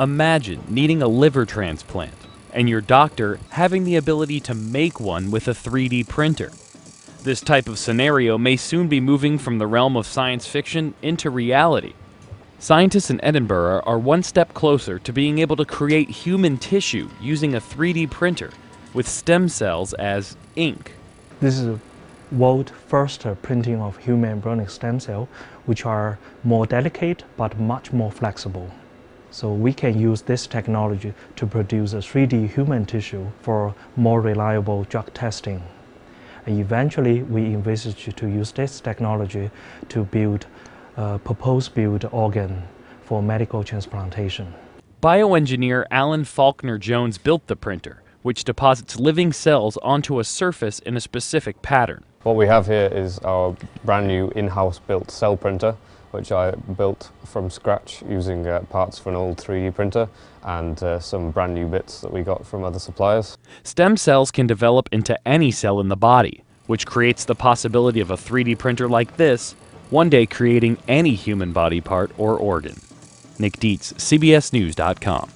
Imagine needing a liver transplant and your doctor having the ability to make one with a 3D printer. This type of scenario may soon be moving from the realm of science fiction into reality. Scientists in Edinburgh are one step closer to being able to create human tissue using a 3D printer with stem cells as ink. This is the world's first printing of human embryonic stem cells, which are more delicate but much more flexible. So we can use this technology to produce a 3D human tissue for more reliable drug testing. And eventually, we envisage to use this technology to build a purpose-built organ for medical transplantation. Bioengineer Alan Faulkner Jones built the printer, which deposits living cells onto a surface in a specific pattern. What we have here is our brand new in-house built cell printer, which I built from scratch using parts from an old 3D printer and some brand new bits that we got from other suppliers. Stem cells can develop into any cell in the body, which creates the possibility of a 3D printer like this one day creating any human body part or organ. Nick Dietz, CBSNews.com.